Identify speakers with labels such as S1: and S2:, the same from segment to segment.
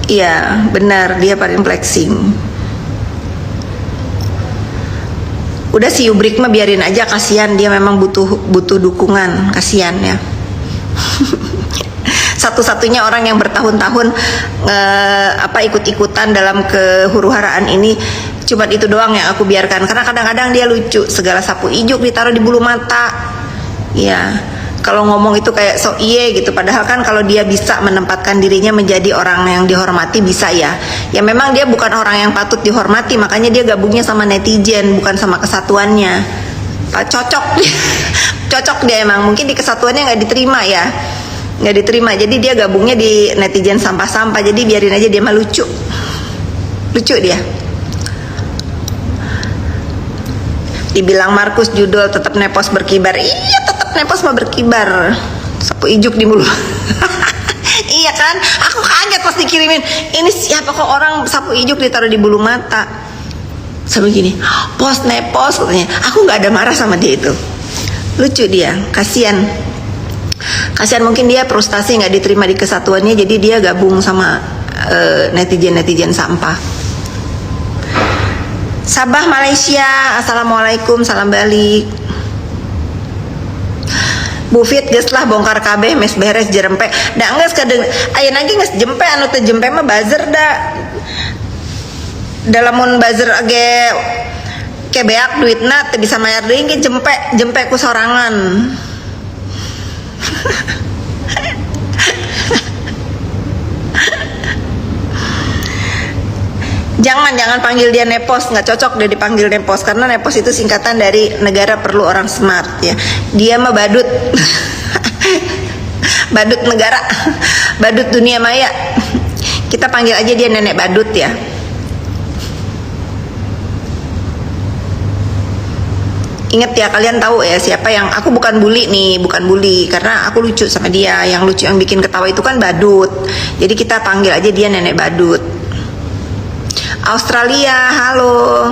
S1: Iya, benar, dia paling flexing. Udah si Ubrik mah biarin aja, kasihan dia memang butuh dukungan, kasihan ya. Satu-satunya orang yang bertahun-tahun ikut-ikutan dalam kehuru-haraan ini, cuma itu doang yang aku biarkan, karena kadang-kadang dia lucu, segala sapu ijuk ditaruh di bulu mata. Ya, kalau ngomong itu kayak sok iye gitu, padahal kan kalau dia bisa menempatkan dirinya menjadi orang yang dihormati bisa ya. Ya memang dia bukan orang yang patut dihormati, makanya dia gabungnya sama netizen, bukan sama kesatuannya. Cocok cocok dia emang, mungkin di kesatuannya nggak diterima ya, nggak diterima, jadi dia gabungnya di netizen sampah-sampah. Jadi biarin aja, dia mah lucu dia. Dibilang Markus judul tetap nepos berkibar, iya tetap nepos mah berkibar, sapu ijuk di mulut. Iya kan, aku kaget pas dikirimin, ini siapa kok orang sapu ijuk ditaruh di bulu mata, sampai gini, post nepos katanya. Aku nggak ada marah sama dia, itu lucu dia, kasihan mungkin dia frustasi nggak diterima di kesatuannya, jadi dia gabung sama netizen sampah. Sabah Malaysia, assalamualaikum, salam balik. Bufit geus lah bongkar kabeh mes beres jerempe. Da geus kadeng aya lagi geus jempe, anu teu jempe mah buzzer da. Dalamun buzzer age kebeak duitna teu bisa mayar deui ge jempe ku sorangan. Jangan panggil dia nepos, nggak cocok dia dipanggil nepos, karena nepos itu singkatan dari negara perlu orang smart ya. Dia mah badut. Badut negara, badut dunia maya. Kita panggil aja dia nenek badut ya. Ingat ya, kalian tahu ya siapa yang aku bukan bully nih, bukan bully, karena aku lucu sama dia. Yang lucu, yang bikin ketawa itu kan badut. Jadi kita panggil aja dia nenek badut. Australia, halo.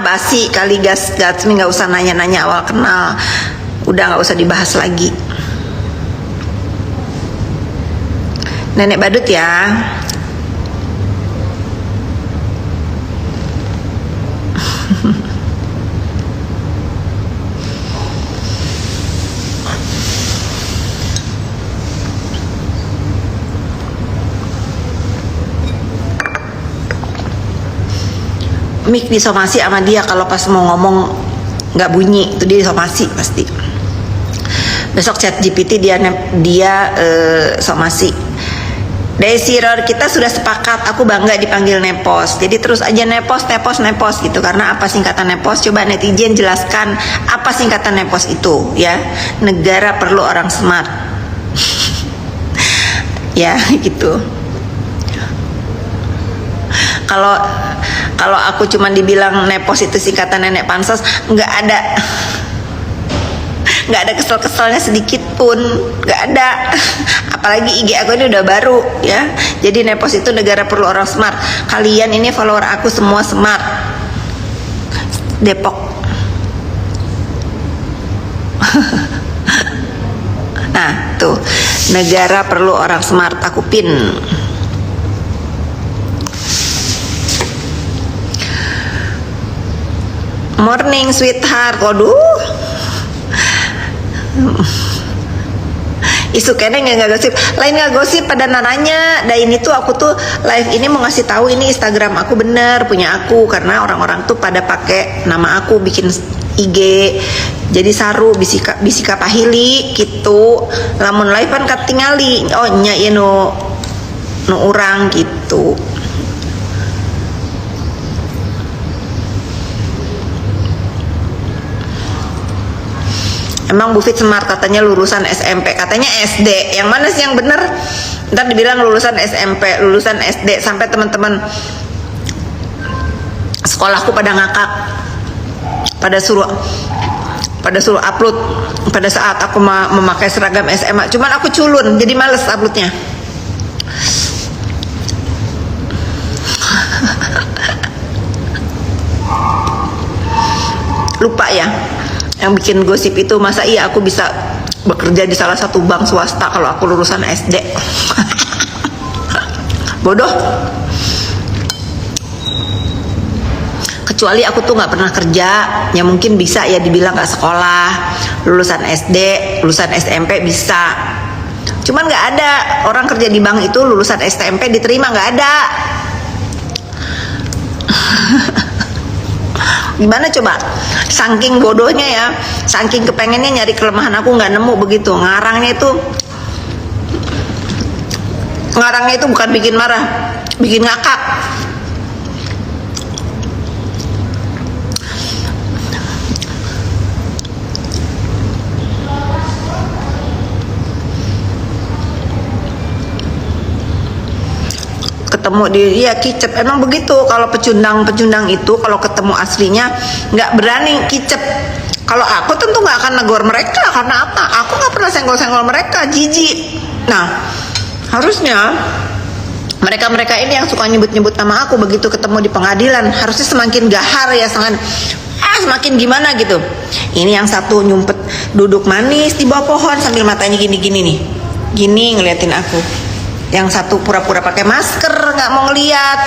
S1: Basi kali gas nggak usah nanya-nanya awal kenal, udah nggak usah dibahas lagi. Nenek badut ya. Mic disomasi sama dia, kalau pas mau ngomong nggak bunyi itu dia disomasi pasti. Besok chat GPT dia somasi. Desiror, kita sudah sepakat, aku bangga dipanggil nepos, jadi terus aja nepos gitu. Karena apa singkatan nepos? Coba netizen jelaskan apa singkatan nepos itu ya. Negara perlu orang smart. Ya gitu. Kalau aku cuman dibilang nepos itu singkatan nenek pansos, nggak ada kesel-keselnya sedikit pun, nggak ada. Apalagi IG aku ini udah baru ya, jadi nepos itu negara perlu orang smart. Kalian ini follower aku semua smart. Depok. Nah tuh, negara perlu orang smart, aku pin. Morning sweetheart, waduh. Isu kene nggak gosip, lain nggak gosip pada nananya. Dan ini tuh aku tuh live ini mau ngasih tahu ini Instagram aku bener punya aku, karena orang-orang tuh pada pakai nama aku bikin IG. Jadi Saru bisika pahili gitu. Lamun live kan katingali, oh nya ya no urang gitu. Emang Bufit smart, katanya lulusan SMP, katanya SD. Yang mana sih yang bener? Ntar dibilang lulusan SMP, lulusan SD, sampai teman-teman sekolahku pada ngakak, pada suruh upload pada saat aku memakai seragam SMA. Cuman aku culun, jadi males uploadnya. Lupa ya, yang bikin gosip itu masa iya aku bisa bekerja di salah satu bank swasta kalau aku lulusan SD. Bodoh. Kecuali aku tuh nggak pernah kerja, ya mungkin bisa ya dibilang nggak sekolah, lulusan SD, lulusan SMP bisa. Cuman nggak ada orang kerja di bank itu lulusan SMP diterima, nggak ada. Gimana coba? Saking bodohnya ya, saking kepengennya nyari kelemahan aku nggak nemu begitu. Ngarangnya itu bukan bikin marah, bikin ngakak. Ketemu di kicep, emang begitu. Kalau pecundang itu kalau ketemu aslinya nggak berani kicep. Kalau aku tentu nggak akan negor mereka, karena apa? Aku nggak pernah senggol-senggol mereka, jijik. Nah, harusnya mereka ini yang suka nyebut nama aku begitu ketemu di pengadilan harusnya semakin gahar ya, semakin gimana gitu. Ini yang satu nyumpet duduk manis di bawah pohon sambil matanya gini nih, gini ngeliatin aku. Yang satu pura-pura pakai masker, nggak mau ngeliat.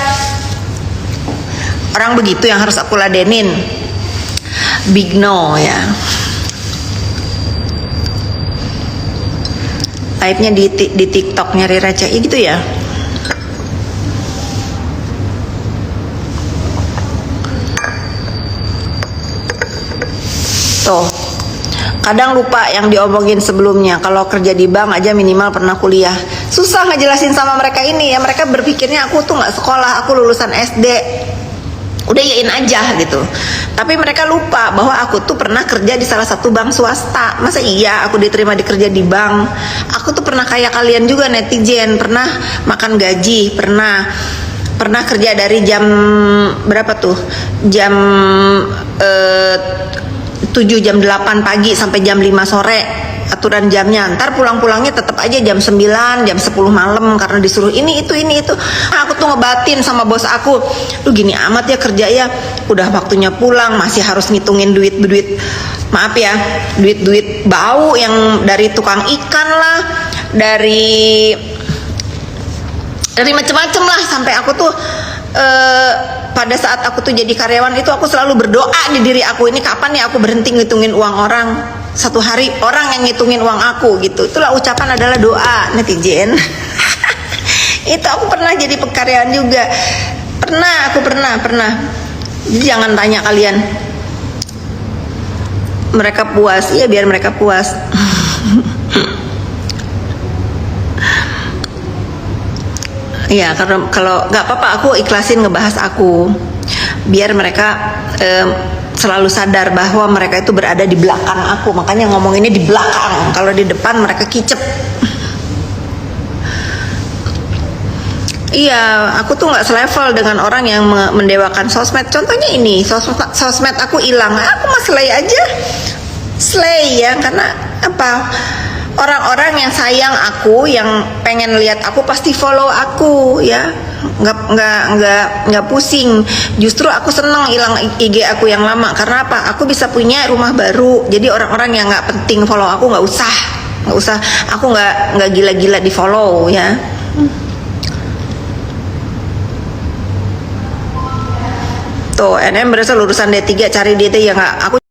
S1: Orang begitu yang harus aku ladenin. Big no ya. Aibnya di TikTok nyari receh gitu ya. Tuh, kadang lupa yang diomongin sebelumnya. Kalau kerja di bank aja minimal pernah kuliah. Susah ngejelasin sama mereka ini ya. Mereka berpikirnya aku tuh nggak sekolah, aku lulusan SD. Udah yain aja gitu. Tapi mereka lupa bahwa aku tuh pernah kerja di salah satu bank swasta. Masa iya aku diterima kerja di bank? Aku tuh pernah kayak kalian juga netizen, pernah makan gaji, pernah kerja dari jam berapa tuh? Jam 7 jam 8 pagi sampai jam 5 sore aturan jamnya. Ntar pulang-pulangnya tetap aja jam 9, jam 10 malam karena disuruh ini itu. Aku tuh ngebatin sama bos aku, lu gini amat ya kerja ya, udah waktunya pulang masih harus ngitungin duit maaf ya, duit bau yang dari tukang ikan lah, dari macem-macem lah. Sampai aku tuh pada saat aku tuh jadi karyawan itu aku selalu berdoa di diri aku, ini kapan ya aku berhenti ngitungin uang orang, satu hari orang yang ngitungin uang aku gitu. Itulah ucapan adalah doa netizen. Itu aku pernah jadi pekaryawan juga, aku pernah. Jadi jangan tanya kalian, mereka puas ya biar mereka puas. Iya, karena kalau nggak apa-apa aku ikhlasin ngebahas aku, biar mereka selalu sadar bahwa mereka itu berada di belakang aku. Makanya ngomonginnya di belakang, kalau di depan mereka kicep. Iya, aku tuh nggak selevel dengan orang yang mendewakan sosmed. Contohnya ini, sosmed aku hilang, aku mah slay ya, karena apa? Orang-orang yang sayang aku, yang pengen lihat aku pasti follow aku ya, nggak pusing. Justru aku seneng hilang IG aku yang lama, karena apa? Aku bisa punya rumah baru. Jadi orang-orang yang nggak penting follow aku nggak usah. Aku nggak gila-gila di follow ya. Tuh, NM berasal lulusan D3, cari D3 ya nggak? Aku